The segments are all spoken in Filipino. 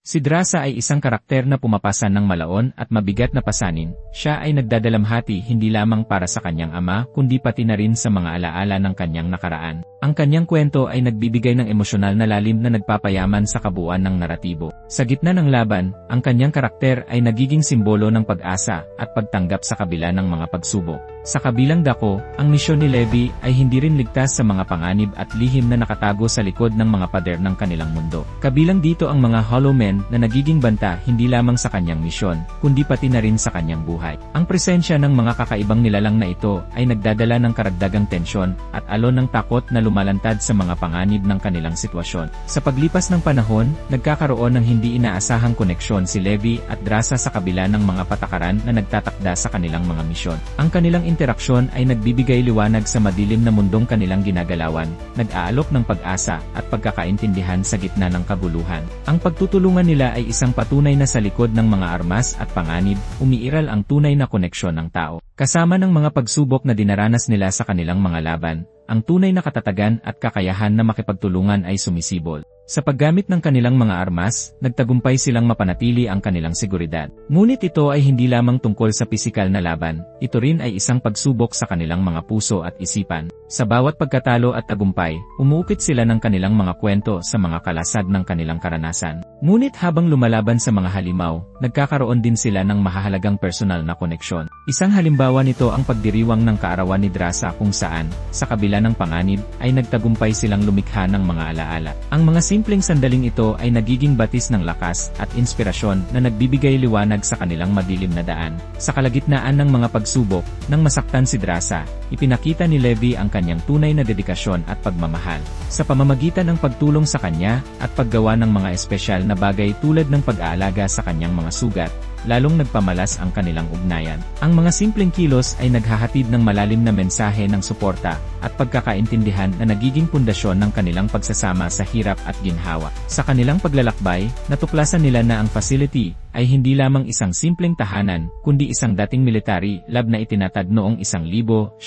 Si Drasa ay isang karakter na pumapasa ng malaon at mabigat na pasanin. Siya ay nagdadalamhati hindi lamang para sa kanyang ama kundi pati na rin sa mga alaala ng kanyang nakaraan. Ang kanyang kwento ay nagbibigay ng emosyonal na lalim na nagpapayaman sa kabuuan ng naratibo. Sa gitna ng laban, ang kanyang karakter ay nagiging simbolo ng pag-asa at pagtanggap sa kabila ng mga pagsubok. Sa kabilang dako, ang misyon ni Levi ay hindi rin ligtas sa mga panganib at lihim na nakatago sa likod ng mga pader ng kanilang mundo. Kabilang dito ang mga Hollow Men na nagiging banta hindi lamang sa kanyang misyon, kundi pati na rin sa kanyang buhay. Ang presensya ng mga kakaibang nilalang na ito ay nagdadala ng karagdagang tensyon at alon ng takot na lumalantad sa mga panganib ng kanilang sitwasyon. Sa paglipas ng panahon, nagkakaroon ng hindi inaasahang koneksyon si Levi at Drasa sa kabila ng mga patakaran na nagtatakda sa kanilang mga misyon. Ang kanilang interaksyon ay nagbibigay liwanag sa madilim na mundong kanilang ginagalawan, nag-aalok ng pag-asa at pagkakaintindihan sa gitna ng kaguluhan. Ang pagtutulungan nila ay isang patunay na sa likod ng mga armas at panganib, umiiral ang tunay na koneksyon ng tao. Kasama ng mga pagsubok na dinaranas nila sa kanilang mga laban, ang tunay na katatagan at kakayahan na makipagtulungan ay sumisibol. Sa paggamit ng kanilang mga armas, nagtagumpay silang mapanatili ang kanilang seguridad. Ngunit ito ay hindi lamang tungkol sa pisikal na laban, ito rin ay isang pagsubok sa kanilang mga puso at isipan. Sa bawat pagkatalo at tagumpay, umuukit sila ng kanilang mga kwento sa mga kalasag ng kanilang karanasan. Ngunit habang lumalaban sa mga halimaw, nagkakaroon din sila ng mahahalagang personal na koneksyon. Isang halimbawa nito ang pagdiriwang ng kaarawan ni Drasa kung saan, sa kabila ng panganib, ay nagtagumpay silang lumikha ng mga alaala. Ang mga simpleng sandaling ito ay nagiging batis ng lakas at inspirasyon na nagbibigay liwanag sa kanilang madilim na daan. Sa kalagitnaan ng mga pagsubok, nang masaktan si Drasa, ipinakita ni Levi ang kanyang tunay na dedikasyon at pagmamahal. Sa pamamagitan ng pagtulong sa kanya at paggawa ng mga espesyal na bagay tulad ng pag-aalaga sa kanyang mga sugat, lalong nagpamalas ang kanilang ugnayan. Ang mga simpleng kilos ay naghahatid ng malalim na mensahe ng suporta at pagkakaintindihan na nagiging pundasyon ng kanilang pagsasama sa hirap at ginhawa. Sa kanilang paglalakbay, natuklasan nila na ang facility ay hindi lamang isang simpleng tahanan, kundi isang dating military lab na itinatag noong 1946.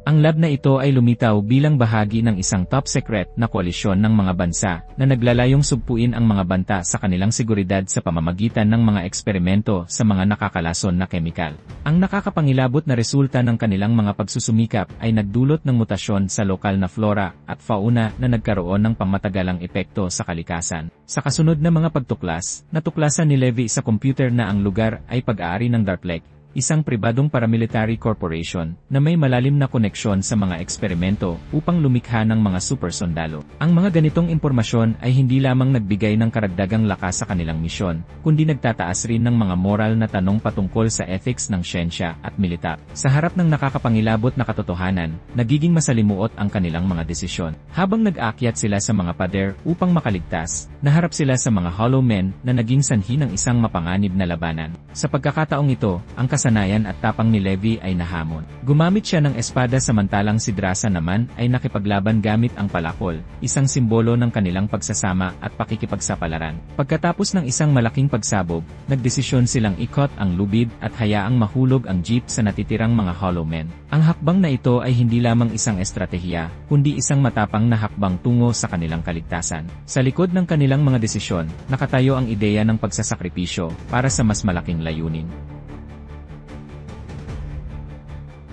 Ang lab na ito ay lumitaw bilang bahagi ng isang top secret na koalisyon ng mga bansa na naglalayong sugpuin ang mga banta sa kanilang seguridad sa pamamagitan ng mga eksperimento sa mga nakakalason na kemikal. Ang nakakapangilabot na resulta ng kanilang mga pagsusumikap ay nagdulot ng mutasyon sa lokal na flora at fauna na nagkaroon ng pangmatagalang epekto sa kalikasan. Sa kasunod na mga pagtuklas, natuklasan ni Levi sa computer na ang lugar ay pag-aari ng Darklek, isang pribadong paramilitary corporation na may malalim na koneksyon sa mga eksperimento upang lumikha ng mga super sundalo. Ang mga ganitong impormasyon ay hindi lamang nagbigay ng karagdagang lakas sa kanilang misyon, kundi nagtataas rin ng mga moral na tanong patungkol sa ethics ng siyensya at militar. Sa harap ng nakakapangilabot na katotohanan, nagiging masalimuot ang kanilang mga desisyon. Habang nag-aakyat sila sa mga pader upang makaligtas, naharap sila sa mga Hollow Men na naging sanhi ng isang mapanganib na labanan. Sa pagkakataong ito, ang kasanayan at tapang ni Levi ay nahamon. Gumamit siya ng espada samantalang si Drasa naman ay nakipaglaban gamit ang palakol, isang simbolo ng kanilang pagsasama at pakikipagsapalaran. Pagkatapos ng isang malaking pagsabog, nagdesisyon silang ikot ang lubid at hayaang mahulog ang jeep sa natitirang mga Hollow Men. Ang hakbang na ito ay hindi lamang isang estratehiya, kundi isang matapang na hakbang tungo sa kanilang kaligtasan. Sa likod ng kanilang mga desisyon, nakatayo ang ideya ng pagsasakripisyo para sa mas malaking layunin.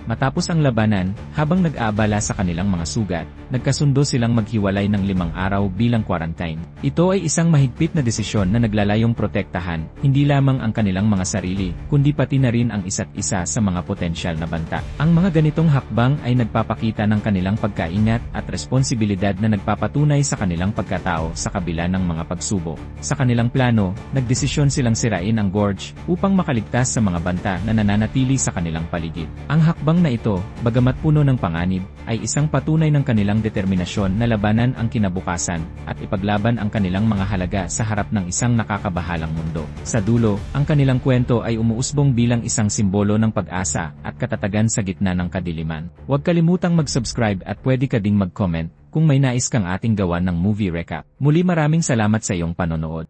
Matapos ang labanan, habang nag-aabala sa kanilang mga sugat, nagkasundo silang maghiwalay ng 5 araw bilang quarantine. Ito ay isang mahigpit na desisyon na naglalayong protektahan, hindi lamang ang kanilang mga sarili, kundi pati na rin ang isa't isa sa mga potensyal na banta. Ang mga ganitong hakbang ay nagpapakita ng kanilang pagkaingat at responsibilidad na nagpapatunay sa kanilang pagkatao sa kabila ng mga pagsubok. Sa kanilang plano, nagdesisyon silang sirain ang gorge upang makaligtas sa mga banta na nananatili sa kanilang paligid. Ang hakbang na ito, bagamat puno ng panganib, ay isang patunay ng kanilang determinasyon na labanan ang kinabukasan at ipaglaban ang kanilang mga halaga sa harap ng isang nakakabahalang mundo. Sa dulo, ang kanilang kwento ay umuusbong bilang isang simbolo ng pag-asa at katatagan sa gitna ng kadiliman. Huwag kalimutang mag-subscribe at pwede ka ding mag-comment kung may nais kang ating gawan ng movie recap. Muli maraming salamat sa iyong panonood.